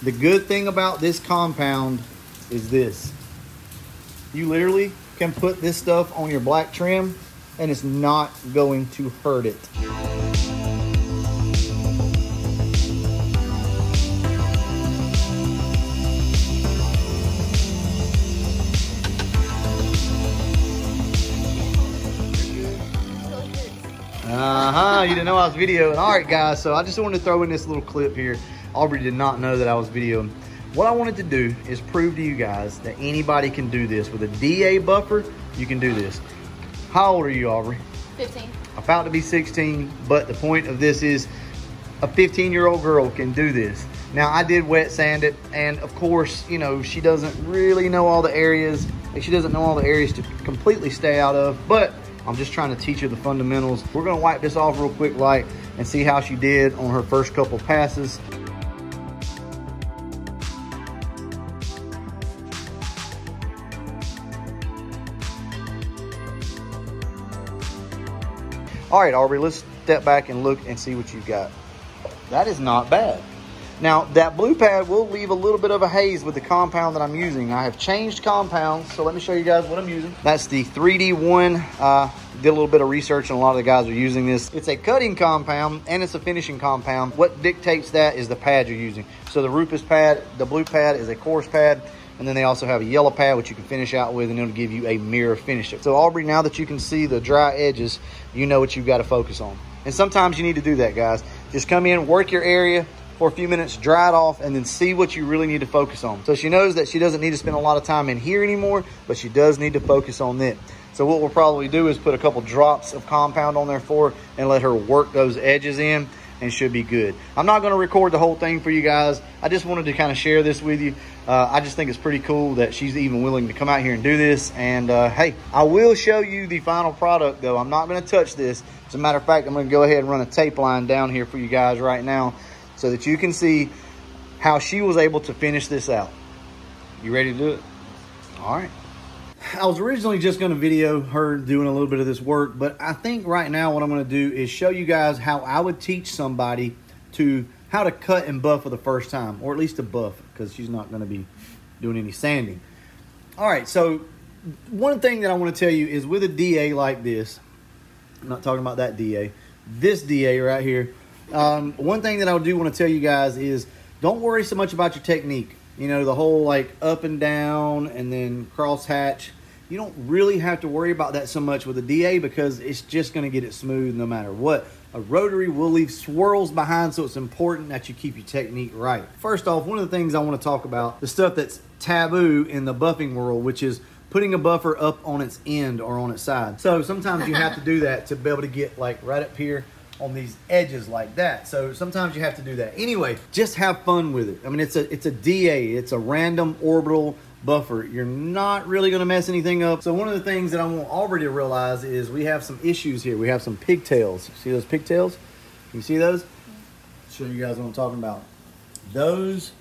The good thing about this compound is this. You literally can put this stuff on your black trim and it's not going to hurt it. You didn't know I was videoing. All right, guys, so I just wanted to throw in this little clip here. Aubrey did not know that I was videoing. What I wanted to do is prove to you guys that anybody can do this. With a DA buffer, you can do this. How old are you, Aubrey? 15. About to be 16, but the point of this is a 15-year-old girl can do this. Now, I did wet sand it, and of course, you know, she doesn't really know all the areas. She doesn't know all the areas to completely stay out of, but I'm just trying to teach her the fundamentals. We're gonna wipe this off real quick, light, and see how she did on her first couple passes. All right, Aubrey, let's step back and look and see what you've got. That is not bad. Now, that blue pad will leave a little bit of a haze with the compound that I'm using. I have changed compounds, so let me show you guys what I'm using. That's the 3D1. Did a little bit of research, and a lot of the guys are using this. It's a cutting compound, and it's a finishing compound. What dictates that is the pad you're using. So the Rupus pad, the blue pad is a coarse pad, and then they also have a yellow pad, which you can finish out with, and it'll give you a mirror finish. So Aubrey, now that you can see the dry edges, you know what you've got to focus on. And sometimes you need to do that, guys. Just come in, work your area for a few minutes, dry it off, and then see what you really need to focus on. So she knows that she doesn't need to spend a lot of time in here anymore, but she does need to focus on it. So what we'll probably do is put a couple drops of compound on there for her and let her work those edges in, and should be good. I'm not going to record the whole thing for you guys. I just wanted to kind of share this with you. I just think it's pretty cool that she's even willing to come out here and do this. And hey, I will show you the final product though. I'm not going to touch this. As a matter of fact, I'm going to go ahead and run a tape line down here for you guys right now so that you can see how she was able to finish this out. You ready to do it? All right. I was originally just going to video her doing a little bit of this work, but I think right now what I'm going to do is show you guys how I would teach somebody how to cut and buff for the first time, or at least to buff, because she's not going to be doing any sanding. All right, so one thing that I want to tell you is with a DA like this, I'm not talking about that DA, this DA right here, one thing that I do want to tell you guys is don't worry so much about your technique. You know, the whole like up and down and then cross hatch. You don't really have to worry about that so much with a DA because it's just going to get it smooth no matter what. A rotary will leave swirls behind, so it's important that you keep your technique right. First off, one of the things I want to talk about, the stuff that's taboo in the buffing world, which is putting a buffer up on its end or on its side. So sometimes you have to do that to be able to get like right up here on these edges like that. So sometimes you have to do that. Anyway, just have fun with it. I mean, it's a DA. It's a random orbital buffer. You're not really going to mess anything up. So one of the things that I want Aubrey to realize is we have some issues here. We have some pigtails. See those pigtails? Can you see those? I'll show you guys what I'm talking about. Those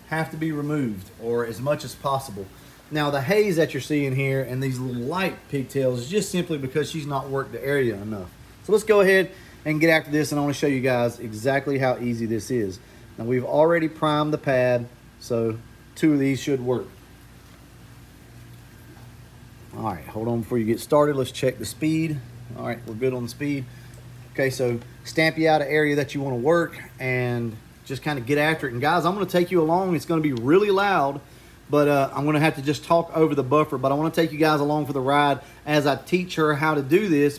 have to be removed, or as much as possible. Now the haze that you're seeing here and these little light pigtails is just simply because she's not worked the area enough. So let's go ahead and get after this, and I want to show you guys exactly how easy this is. Now we've already primed the pad, so 2 of these should work. All right, hold on before you get started. Let's check the speed. All right, we're good on the speed. Okay, so stamp you out an area that you want to work and just kind of get after it. And guys, I'm going to take you along. It's going to be really loud, but I'm going to have to just talk over the buffer. But I want to take you guys along for the ride as I teach her how to do this.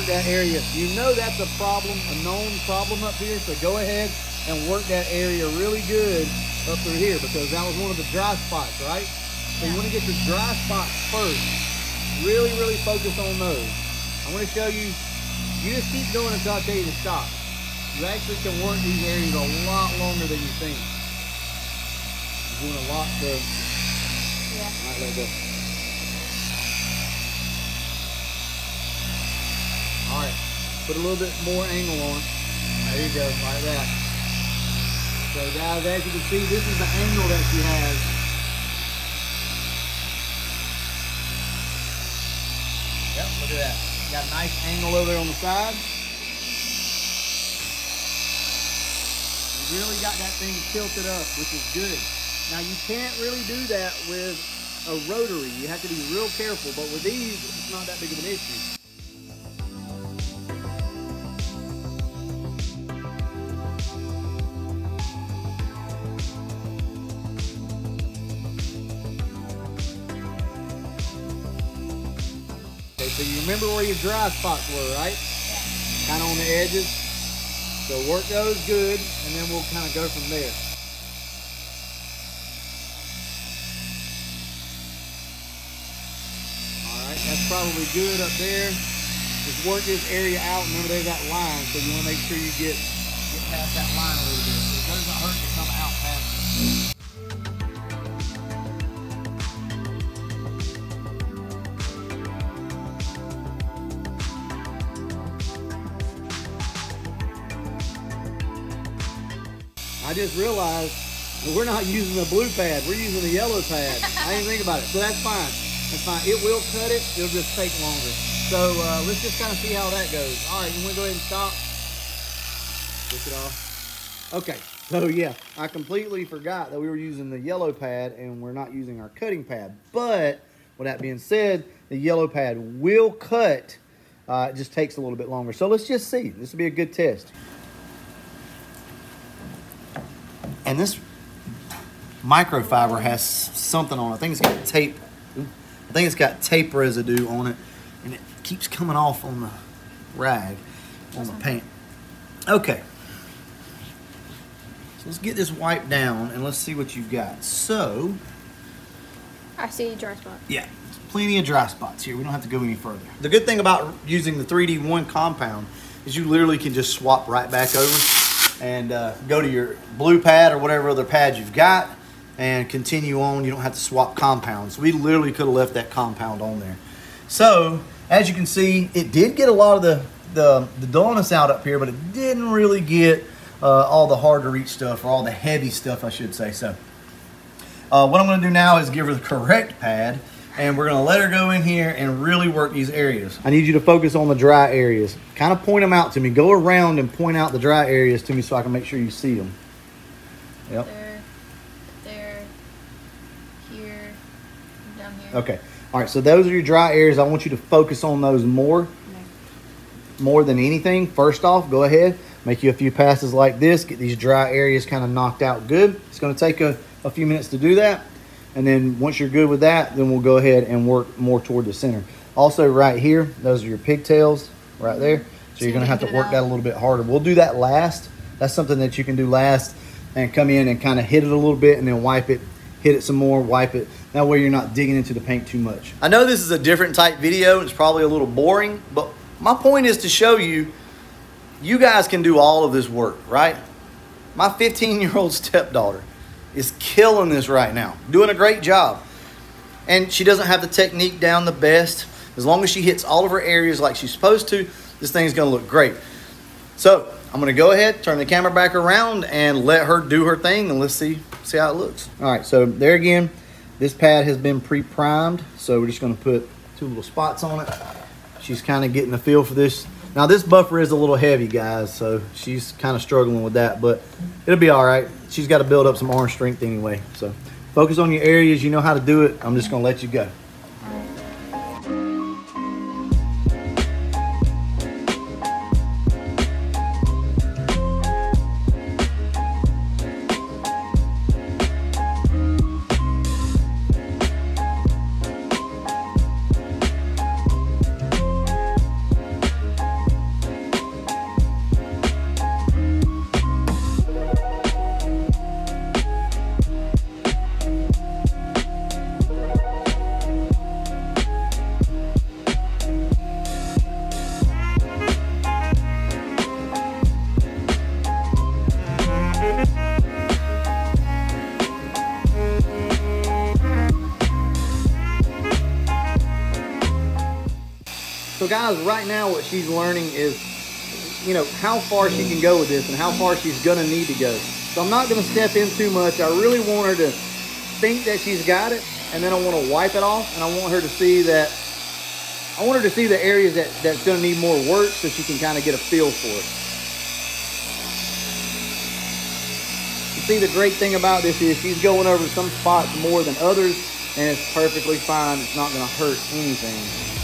That area, you know that's a problem, a known problem up here, so go ahead and work that area really good up through here, because that was one of the dry spots, right? So you want to get the dry spots first. Really focus on those. I'm going to show you, you just keep going until I tell you to stop. You actually can work these areas a lot longer than you think. You're doing a lot to, yeah. All right, let go. All right, put a little bit more angle on it. There you go, like that. So guys, as you can see, this is the angle that she has. Yep, look at that. Got a nice angle over there on the side. You really got that thing tilted up, which is good. Now you can't really do that with a rotary. You have to be real careful, but with these, it's not that big of an issue. Okay, so you remember where your dry spots were, right? Yeah. Kind of on the edges. So work those good, and then we'll kind of go from there. That's probably good up there. Just work this area out. Remember, there's that line, so you want to make sure you get past that line a little bit. It doesn't hurt to come out past it. I just realized that we're not using the blue pad. We're using the yellow pad. I didn't think about it, so that's fine. That's fine. It will cut it. It'll just take longer. So let's just kind of see how that goes. All right, you want to go ahead and stop? Push it off. Okay, so yeah, I completely forgot that we were using the yellow pad and we're not using our cutting pad. But with that being said, the yellow pad will cut. It just takes a little bit longer. So let's just see. This will be a good test. And this microfiber has something on it. I think it's got tape. I think it's got tape residue on it, and it keeps coming off on the rag, on the paint. Okay. So let's get this wiped down, and let's see what you've got. So. I see a dry spot. Yeah, there's plenty of dry spots here. We don't have to go any further. The good thing about using the 3D1 compound is you literally can just swap right back over and go to your blue pad or whatever other pad you've got, and continue on. You don't have to swap compounds. We literally could have left that compound on there. So, as you can see, it did get a lot of the dullness out up here, but it didn't really get all the hard to reach stuff, or all the heavy stuff, I should say. So, what I'm going to do now is give her the correct pad, and we're going to let her go in here and really work these areas. I need you to focus on the dry areas. Kind of point them out to me. Go around and point out the dry areas to me so I can make sure you see them. Yep. Okay. All right. So those are your dry areas. I want you to focus on those more than anything. First off, go ahead, make you a few passes like this. Get these dry areas kind of knocked out good. It's going to take a few minutes to do that. And then once you're good with that, then we'll go ahead and work more toward the center. Also right here, those are your pigtails right there. So you're going to have to work that a little bit harder. We'll do that last. That's something that you can do last, and come in and kind of hit it a little bit and then wipe it. Hit it some more, wipe it. That way you're not digging into the paint too much. I know this is a different type video. It's probably a little boring, but my point is to show you, you guys can do all of this work, right? My 15-year-old stepdaughter is killing this right now, doing a great job. And she doesn't have the technique down the best. As long as she hits all of her areas like she's supposed to, this thing's gonna look great. So I'm gonna go ahead, turn the camera back around, and let her do her thing, and let's see how it looks. All right, so there again, this pad has been pre-primed, so we're just gonna put 2 little spots on it. She's kind of getting the feel for this. Now this buffer is a little heavy, guys, so she's kind of struggling with that, but it'll be all right. She's got to build up some arm strength anyway. So focus on your areas. You know how to do it. I'm just gonna let you go. So guys, right now what she's learning is, you know, how far she can go with this and how far she's gonna need to go. So I'm not gonna step in too much. I really want her to think that she's got it, and then I wanna wipe it off, and I want her to see that I want her to see the areas that's going to need more work so she can kind of get a feel for it. You see, the great thing about this is she's going over some spots more than others, and it's perfectly fine. It's not going to hurt anything.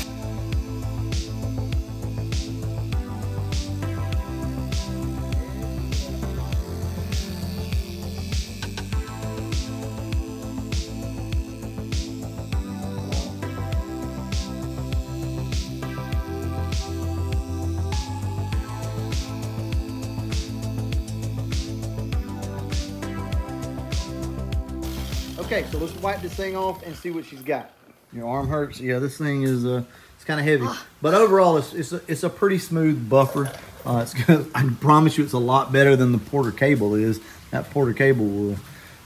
Okay, so let's wipe this thing off and see what she's got. Your arm hurts. Yeah, this thing is it's kind of heavy, but overall it's a pretty smooth buffer. It's good. I promise you, it's a lot better than the Porter cable is. That Porter cable will,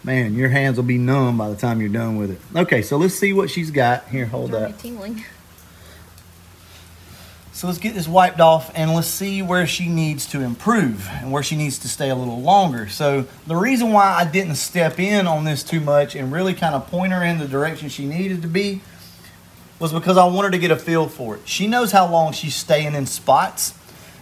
man, your hands will be numb by the time you're done with it. Okay, so let's see what she's got. Here, hold that. Tingling. So let's get this wiped off and let's see where she needs to improve and where she needs to stay a little longer. So the reason why I didn't step in on this too much and really kind of point her in the direction she needed to be was because I wanted to get a feel for it. She knows how long she's staying in spots,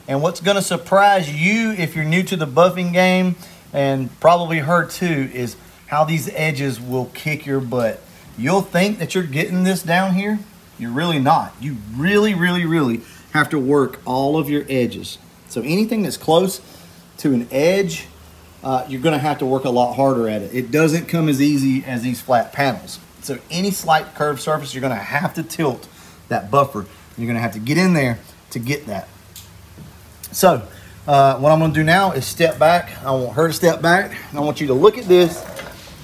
and what's going to surprise you if you're new to the buffing game, and probably her too, is how these edges will kick your butt. You'll think that you're getting this down here. You're really not. You really, really, really have to work all of your edges. So anything that's close to an edge, you're going to have to work a lot harder at it. It doesn't come as easy as these flat panels. So any slight curved surface, you're going to have to tilt that buffer. You're going to have to get in there to get that. So what I'm going to do now is step back. I want her to step back. I want you to look at this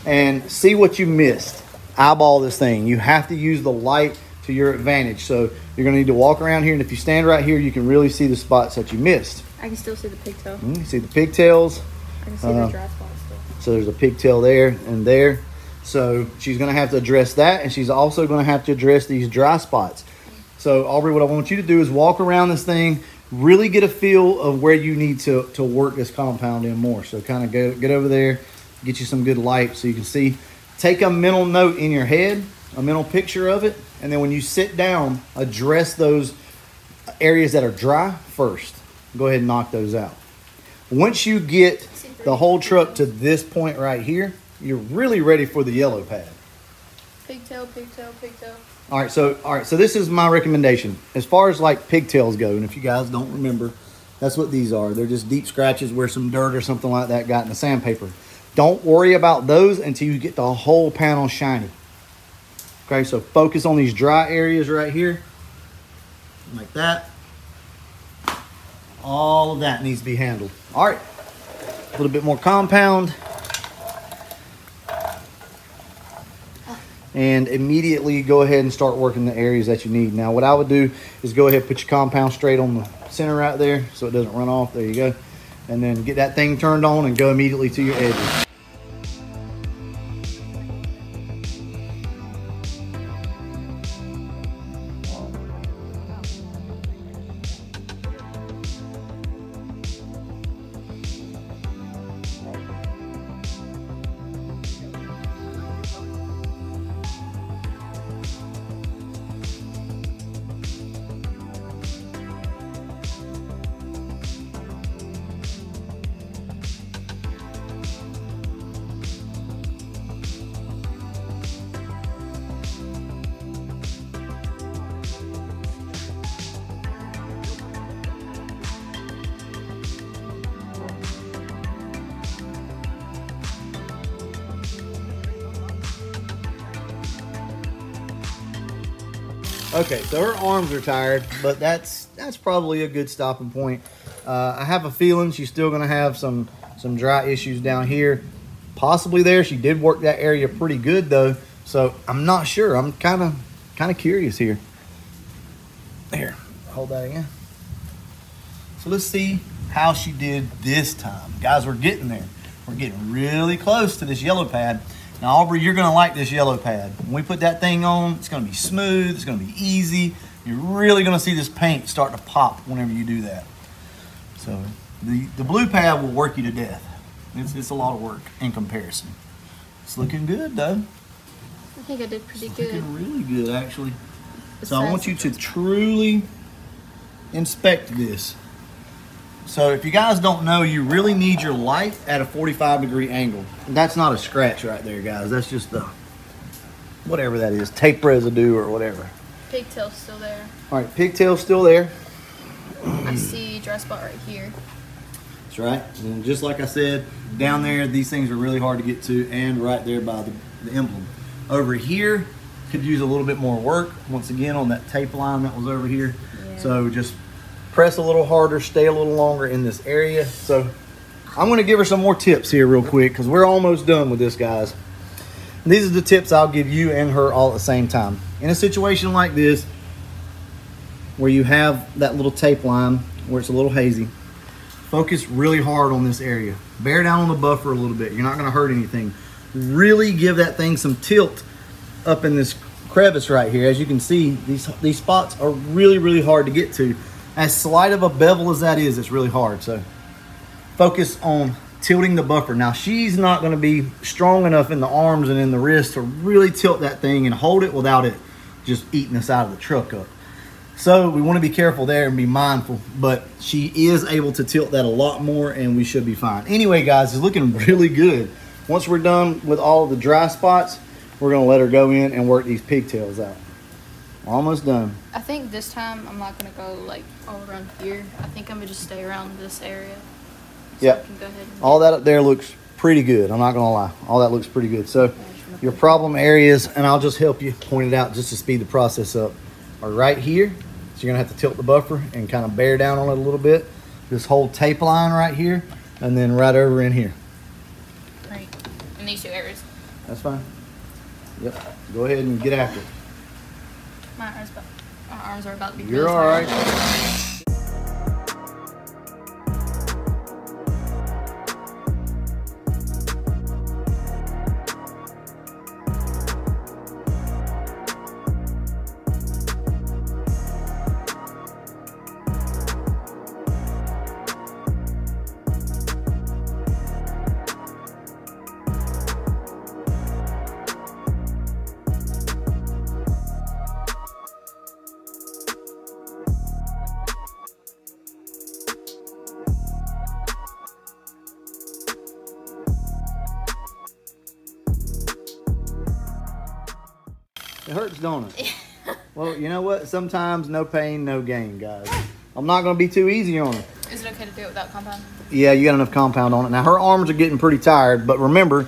and see what you missed. Eyeball this thing. You have to use the light to your advantage. So you're going to need to walk around here, and if you stand right here, you can really see the spots that you missed. I can still see the pigtail. You can see the pigtails. I can see the dry spots still. So there's a pigtail there and there. So she's going to have to address that, and she's also going to have to address these dry spots. So Aubrey, what I want you to do is walk around this thing, really get a feel of where you need to work this compound in more. So kind of get over there, get you some good light so you can see. Take a mental note in your head, a mental picture of it, and then when you sit down, address those areas that are dry first. Go ahead and knock those out. Once you get the whole truck to this point right here, you're really ready for the yellow pad. Pigtail, pigtail, pigtail. All right, so this is my recommendation. As far as like pigtails go, and if you guys don't remember, that's what these are. They're just deep scratches where some dirt or something like that got in the sandpaper. Don't worry about those until you get the whole panel shiny. Okay, so focus on these dry areas right here, like that. All of that needs to be handled. All right, a little bit more compound. And immediately go ahead and start working the areas that you need. Now, what I would do is go ahead and put your compound straight on the center right there so it doesn't run off. There you go. And then get that thing turned on and go immediately to your edges. Okay, so her arms are tired, but that's probably a good stopping point. I have a feeling she's still going to have some dry issues down here, possibly there. She did work that area pretty good though, so I'm not sure. I'm kind of curious here. Here, hold that again. So let's see how she did this time, guys. We're getting there. We're getting really close to this yellow pad. Now, Aubrey, you're going to like this yellow pad. When we put that thing on, it's going to be smooth. It's going to be easy. You're really going to see this paint start to pop whenever you do that. So the blue pad will work you to death. It's a lot of work in comparison. It's looking good, though. I think I did pretty good. Looking really good, actually. So I want you to truly inspect this. So if you guys don't know, you really need your light at a 45-degree angle. That's not a scratch right there, guys. That's just the, whatever that is, tape residue or whatever. Pigtail's still there. All right, pigtail's still there. I see dry spot right here. That's right. And just like I said, down there, these things are really hard to get to, and right there by the emblem. Over here, could use a little bit more work, once again, on that tape line that was over here. Yeah. So just press a little harder, stay a little longer in this area. So I'm gonna give her some more tips here real quick, because we're almost done with this, guys. And these are the tips I'll give you and her all at the same time. In a situation like this, where you have that little tape line, where it's a little hazy, focus really hard on this area. Bear down on the buffer a little bit. You're not gonna hurt anything. Really give that thing some tilt up in this crevice right here. As you can see, these spots are really, really hard to get to. As slight of a bevel as that is, it's really hard. So focus on tilting the buffer. Now, she's not gonna be strong enough in the arms and in the wrist to really tilt that thing and hold it without it just eating the side of the truck up. So we want to be careful there and be mindful, but she is able to tilt that a lot more, and we should be fine. Anyway, guys, it's looking really good. Once we're done with all of the dry spots, we're going to let her go in and work these pigtails out. Almost done. I think this time I'm not going to go like all around here. I think I'm going to just stay around this area. So yep. All that up there looks pretty good. I'm not going to lie. All that looks pretty good. So your problem areas, and I'll just help you point it out just to speed the process up, are right here. So you're gonna have to tilt the buffer and kind of bear down on it a little bit. This whole tape line right here, and then right over in here. Right, in these two areas. That's fine. Yep, go ahead and get after it. My arms are about to be You're all right. It hurts, don't it? Well, you know what? Sometimes no pain, no gain, guys. I'm not going to be too easy on her. Is it okay to do it without compound? Yeah, you got enough compound on it. Now, her arms are getting pretty tired, but remember,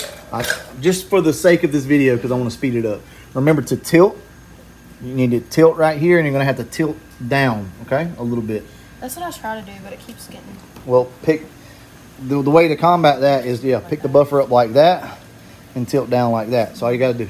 just for the sake of this video, because I want to speed it up, remember to tilt. You need to tilt right here, and you're going to have to tilt down, okay? A little bit. That's what I try to do, but it keeps getting... Well, the way to combat that is, yeah, pick the buffer up like that and tilt down like that. That's all you got to do.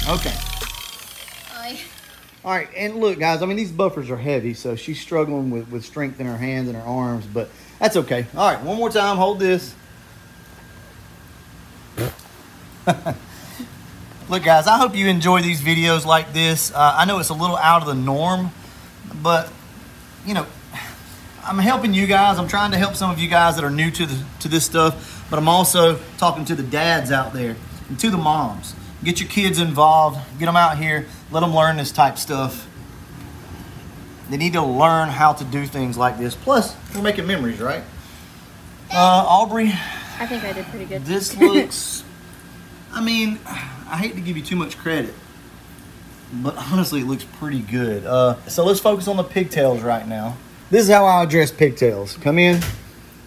Okay. All right, and look, guys, I mean, these buffers are heavy, so she's struggling with strength in her hands and her arms, but that's okay. All right, one more time, hold this. Look, guys, I hope you enjoy these videos like this. I know it's a little out of the norm, but, you know, I'm helping you guys. I'm trying to help some of you guys that are new to this stuff, but I'm also talking to the dads out there and to the moms. Get your kids involved. Get them out here. Let them learn this type stuff. They need to learn how to do things like this. Plus, we're making memories, right? Aubrey. I think I did pretty good. This looks... I mean, I hate to give you too much credit, but honestly, it looks pretty good. So let's focus on the pigtails right now. This is how I address pigtails. Come in,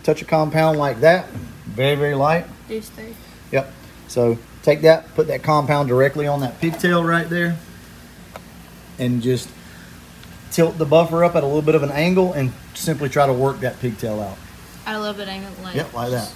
touch a compound like that. Very, very light. These three. Yep. So take that, put that compound directly on that pigtail right there, and just tilt the buffer up at a little bit of an angle and simply try to work that pigtail out. At a little bit angle, like. Yep, like that.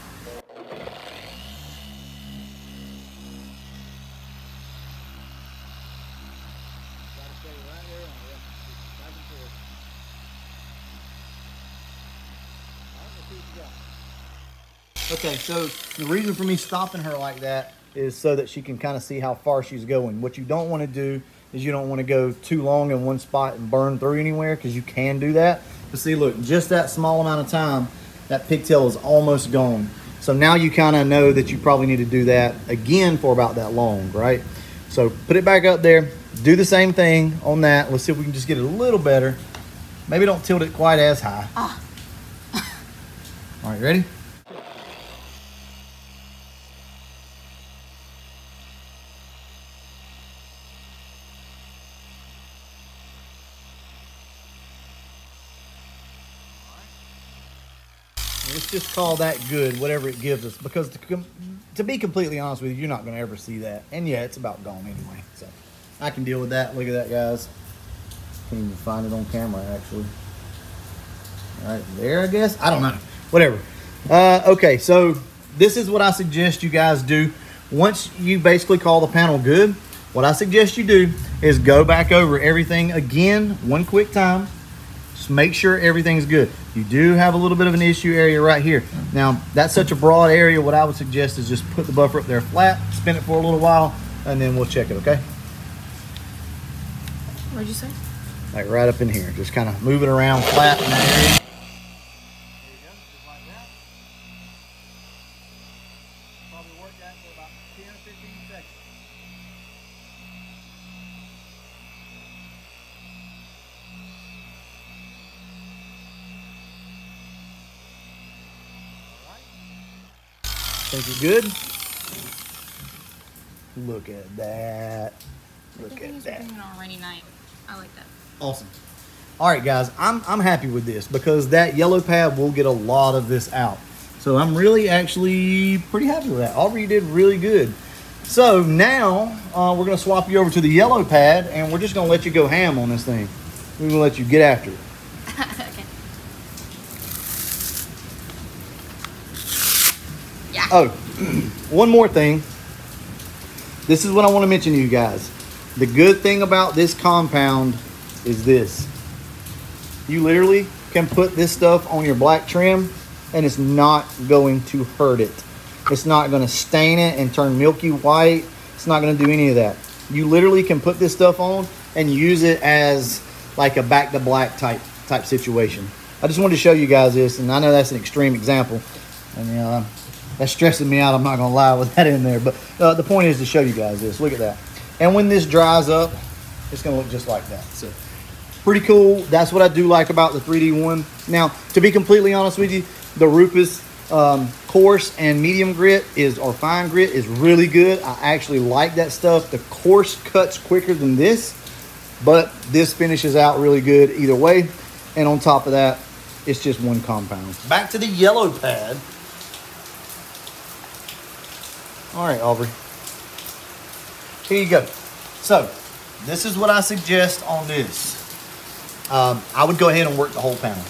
Okay, so the reason for me stopping her like that is so that she can kind of see how far she's going. What you don't want to do is you don't want to go too long in one spot and burn through anywhere, because you can do that. But see, look, just that small amount of time, that pigtail is almost gone. So now you kind of know that you probably need to do that again for about that long, right? So put it back up there. Do the same thing on that. Let's see if we can just get it a little better. Maybe don't tilt it quite as high. Ah. All right, ready? Let's just call that good, whatever it gives us, because to be completely honest with you, you're not going to ever see that. And yeah, it's about gone anyway, so I can deal with that. Look at that, guys. Can't even find it on camera, actually. Right there, I guess. I don't know. Whatever. Okay, so this is what I suggest you guys do. Once you basically call the panel good, what I suggest you do is go back over everything again one quick time. Just make sure everything's good. You do have a little bit of an issue area right here. Now, that's such a broad area. What I would suggest is just put the buffer up there flat, spin it for a little while, and then we'll check it, okay? What'd you say? Like right up in here. Just kind of move it around flat in that area. There you go, just like that. Probably work that for about 10 or 15 seconds. Think you're good? Look at that. Look at that. On a rainy night. I like that. Awesome. All right, guys, I'm happy with this because that yellow pad will get a lot of this out. So I'm really actually pretty happy with that. Aubrey, you did really good. So now we're going to swap you over to the yellow pad, and we're just going to let you go ham on this thing. We're going to let you get after it. Okay. Yeah. Oh, one more thing. This is what I want to mention to you guys. The good thing about this compound is this. You literally can put this stuff on your black trim and it's not going to hurt it. It's not going to stain it and turn milky white. It's not going to do any of that. You literally can put this stuff on and use it as like a back to black type situation. I just wanted to show you guys this, and I know that's an extreme example, and you know, that's stressing me out. I'm not going to lie with that in there, but the point is to show you guys this. Look at that. And when this dries up, it's going to look just like that. So pretty cool. That's what I do like about the 3D one. Now, to be completely honest with you, the Rufus coarse and medium grit or fine grit is really good. I actually like that stuff. The coarse cuts quicker than this, but this finishes out really good either way. And on top of that, it's just one compound. Back to the yellow pad. All right, Aubrey. Here you go. So, this is what I suggest on this. I would go ahead and work the whole panel.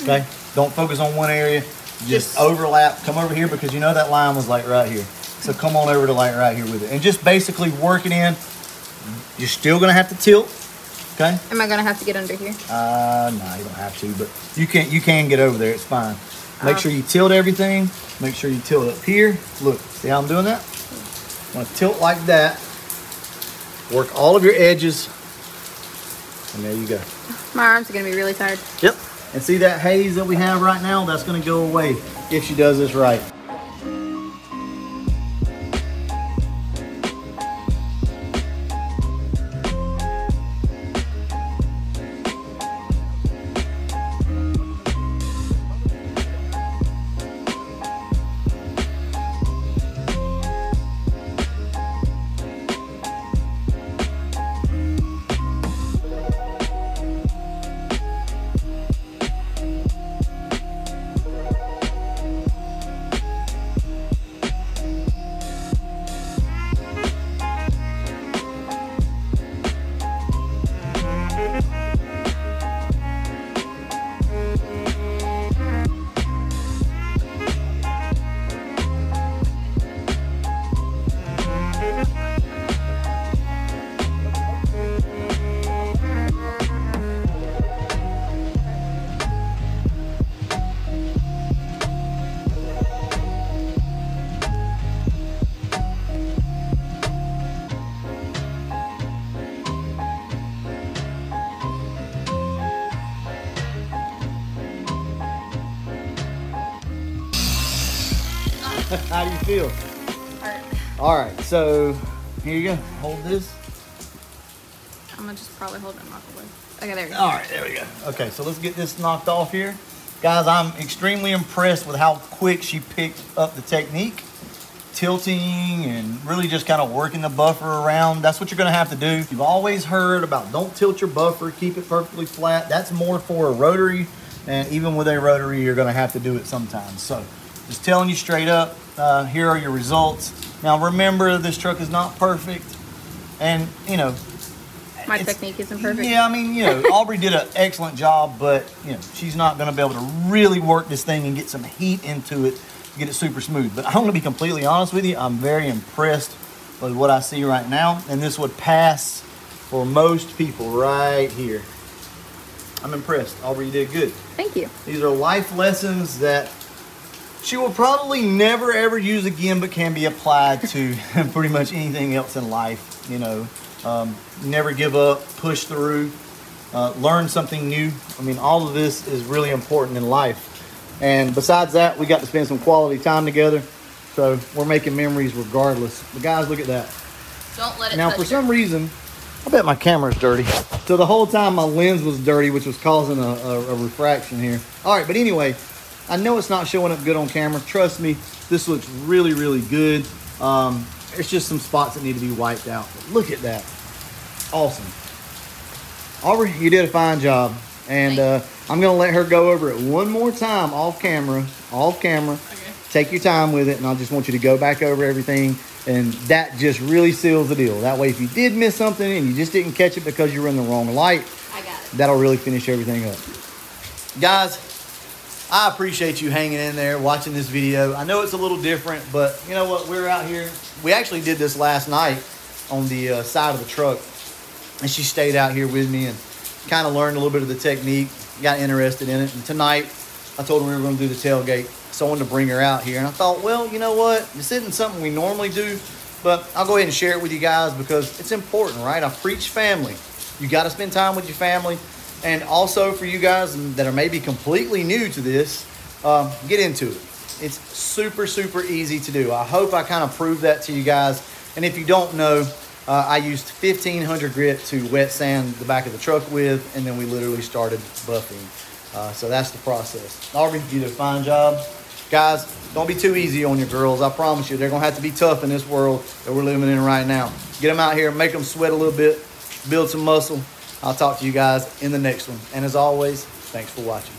Okay? Don't focus on one area. Just overlap. Come over here because you know that line was like right here. So come on over to like right here with it. And just basically work it in. You're still going to have to tilt. Okay? Am I going to have to get under here? No, you don't have to. But you can get over there. It's fine. Make sure you tilt everything. Make sure you tilt up here. Look. See how I'm doing that? I'm going to tilt like that. Work all of your edges. And there you go. My arms are going to be really tired. Yep. And see that haze that we have right now? That's going to go away if she does this right. How do you feel? Alright. All right, so here you go. Hold this. I'm gonna just probably hold it and knock away. Okay, there we go. All right, there we go. Okay, so let's get this knocked off here. Guys, I'm extremely impressed with how quick she picked up the technique. Tilting and really just kind of working the buffer around. That's what you're gonna have to do. You've always heard about don't tilt your buffer, keep it perfectly flat. That's more for a rotary, and even with a rotary, you're gonna have to do it sometimes. So just telling you straight up, here are your results. Now remember, this truck is not perfect, and you know, my technique isn't perfect. Yeah, I mean, you know, Aubrey did an excellent job, but you know, she's not gonna be able to really work this thing and get some heat into it, get it super smooth. But I'm gonna be completely honest with you, I'm very impressed with what I see right now, and this would pass for most people right here. I'm impressed. Aubrey, you did good. Thank you. These are life lessons that she will probably never ever use again, but can be applied to pretty much anything else in life. You know, never give up, push through, learn something new. I mean, all of this is really important in life. And besides that, we got to spend some quality time together. So we're making memories regardless. But guys, look at that. Don't let it Now, touch for some reason, I bet my camera's dirty. So the whole time my lens was dirty, which was causing a refraction here. All right, but anyway, I know it's not showing up good on camera. Trust me, this looks really, really good. There's just some spots that need to be wiped out. But look at that. Awesome. Aubrey, you did a fine job. And I'm going to let her go over it one more time off camera. Okay. Take your time with it, and I just want you to go back over everything. And that just really seals the deal. That way, if you did miss something and you just didn't catch it because you were in the wrong light, I got it. That'll really finish everything up. Guys, I appreciate you hanging in there, watching this video. I know it's a little different, but you know what? We're out here. We actually did this last night on the side of the truck, and she stayed out here with me and kind of learned a little bit of the technique, got interested in it. And tonight, I told her we were going to do the tailgate, so I wanted to bring her out here. And I thought, well, you know what? This isn't something we normally do, but I'll go ahead and share it with you guys because it's important, right? I preach family. You got to spend time with your family. And also for you guys that are maybe completely new to this, get into it. It's super, super easy to do. I hope I kind of proved that to you guys. And if you don't know, I used 1500 grit to wet sand the back of the truck with, and then we literally started buffing. So that's the process. Aubrey, you did a fine job. Guys, don't be too easy on your girls. I promise you, they're going to have to be tough in this world that we're living in right now. Get them out here, make them sweat a little bit, build some muscle. I'll talk to you guys in the next one. And as always, thanks for watching.